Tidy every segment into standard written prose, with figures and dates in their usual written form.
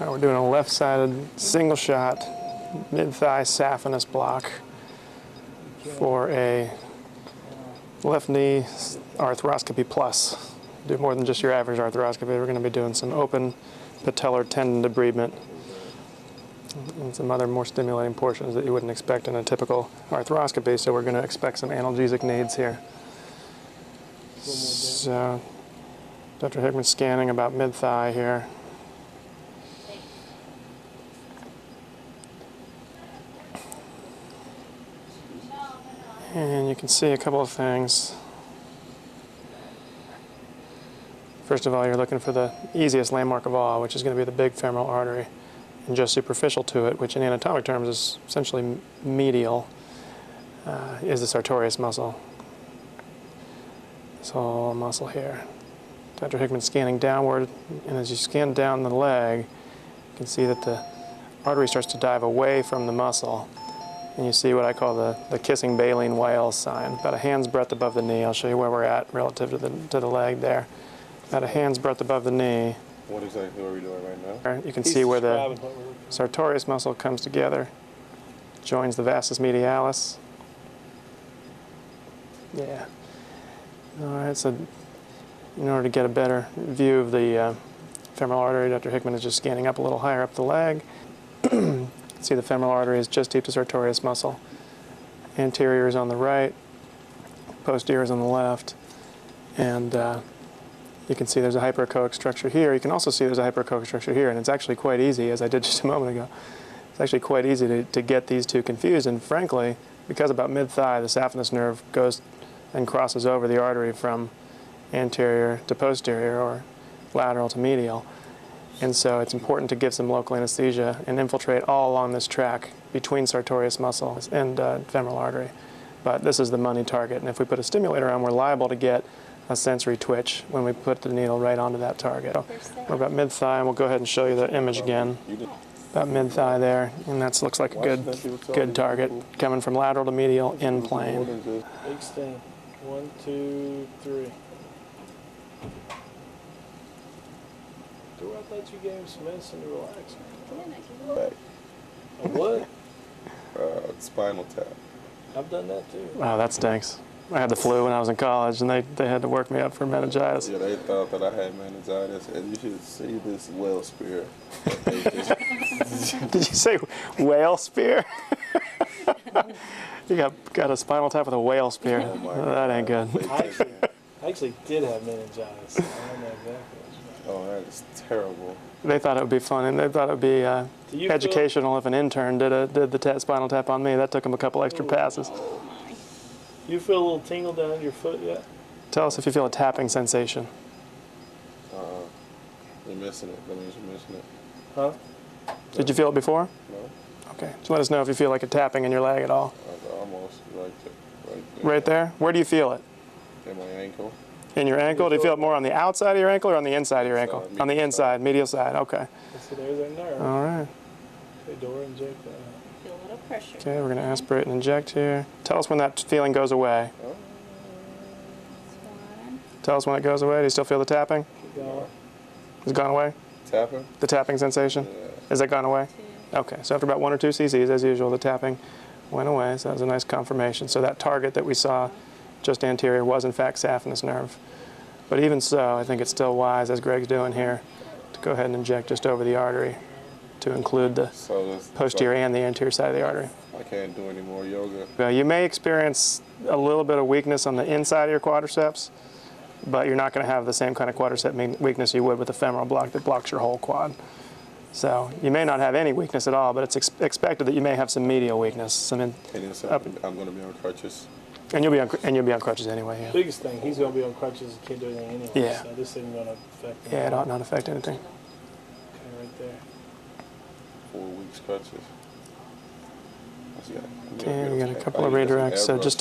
We're doing a left-sided single shot mid-thigh saphenous block for a left knee arthroscopy plus. Do more than just your average arthroscopy. We're going to be doing some open patellar tendon debridement and some other more stimulating portions that you wouldn't expect in a typical arthroscopy, so we're going to expect some analgesic needs here. So Dr. Hickman scanning about mid-thigh here. And you can see a couple of things. First of all, you're looking for the easiest landmark of all, which is going to be the big femoral artery. And just superficial to it, which in anatomic terms is essentially medial, is the sartorius muscle. This whole muscle here. Dr. Hickman scanning downward, and as you scan down the leg, you can see that the artery starts to dive away from the muscle. And you see what I call the kissing baleen whale sign, about a hand's breadth above the knee. I'll show you where we're at relative to the leg there. About a hand's breadth above the knee. What exactly are we doing right now? You can see where the sartorius muscle comes together, joins the vastus medialis. Yeah. All right, so in order to get a better view of the femoral artery, Dr. Hickman is just scanning up a little higher up the leg. See the femoral artery is just deep to sartorius muscle. Anterior is on the right, posterior is on the left, and you can see there's a hyperechoic structure here. You can also see there's a hyperechoic structure here, and it's actually quite easy, as I did just a moment ago. It's actually quite easy to get these two confused, and frankly, because about mid-thigh, the saphenous nerve goes and crosses over the artery from anterior to posterior, or lateral to medial. And so it's important to give some local anesthesia and infiltrate all along this track between sartorius muscle and femoral artery. But this is the money target, and if we put a stimulator on, we're liable to get a sensory twitch when we put the needle right onto that target. So we're about mid-thigh, and we'll go ahead and show you the image again. About mid-thigh there, and that looks like a good target, coming from lateral to medial in plane. Extend. 1, 2, 3. I thought you gave him some medicine to relax. Back. A what? Spinal tap. I've done that too. Wow, that stinks. I had the flu when I was in college, and they had to work me up for meningitis. Yeah, they thought that I had meningitis, and you should see this whale spear. Did you say whale spear? You got a spinal tap with a whale spear. Oh my that ain't good. I actually did have meningitis. I don't know exactly. Oh, that is terrible. They thought it would be fun, and they thought it would be educational if an intern did the spinal tap on me. That took them a couple extra passes. You feel a little tingle down your foot yet? Tell us if you feel a tapping sensation. You're missing it. That means you're missing it. Huh? Did you feel it before? No. Okay. Just let us know if you feel like a tapping in your leg at all. Almost right there. Right there? Where do you feel it? In my ankle. In your ankle? Do you feel it more on the outside of your ankle or on the inside of your ankle? On the inside, medial side. Okay. So there's our nerve. All right. Okay, Dora, inject that. Feel a little pressure. Okay, we're going to aspirate and inject here. Tell us when that feeling goes away. Tell us when it goes away. Do you still feel the tapping? Keep going. Has it gone away? Tapping? The tapping sensation? Yeah. Has that gone away? Okay, so after about 1 or 2 cc's, as usual, the tapping went away, so that was a nice confirmation. So that target that we saw just anterior was in fact saphenous nerve. But even so, I think it's still wise, as Greg's doing here, to go ahead and inject just over the artery to include the posterior and the anterior side of the artery. I can't do any more yoga. You may experience a little bit of weakness on the inside of your quadriceps, but you're not going to have the same kind of quadricep weakness you would with a femoral block that blocks your whole quad. So you may not have any weakness at all, but it's expected that you may have some medial weakness. I'm going to be on crutches. And you'll be on crutches anyway. Yeah. Biggest thing, he's going to be on crutches and can't do anything anyway. Yeah. So this isn't going to affect him. Yeah, it ought not affect anything. Okay, right there. 4 weeks crutches. Okay, we got a couple of redirects. So just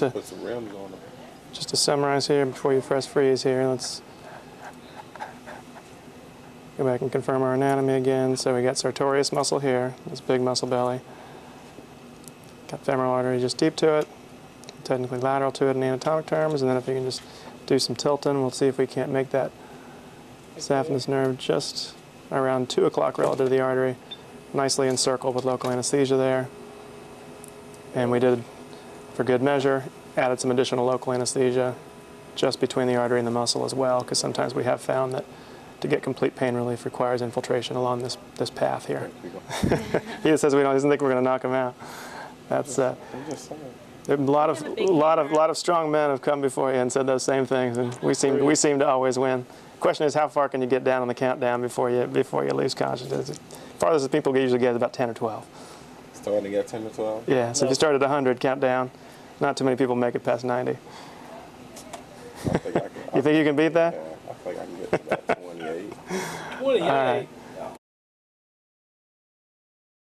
to summarize here before you press freeze here, let's go back and confirm our anatomy again. So we got sartorius muscle here, this big muscle belly. Got femoral artery just deep to it, technically lateral to it in anatomic terms, and then if you can just do some tilting, we'll see if we can't make that saphenous nerve just around 2 o'clock relative to the artery, nicely encircled with local anesthesia there. And we did, for good measure, added some additional local anesthesia just between the artery and the muscle as well, because sometimes we have found that to get complete pain relief requires infiltration along this path here. He says he doesn't think we're going to knock him out. That's I'm just saying. a lot of strong men have come before you and said those same things, and we seem to always win. Question is, how far can you get down on the countdown before you lose consciousness? Farthest people usually get is about 10 or 12. Starting at 10 or 12? Yeah, so if you start at 100, count down. Not too many people make it past 90. I think I can, You think you can beat that? yeah, I think I can get to that 28. 28. All right.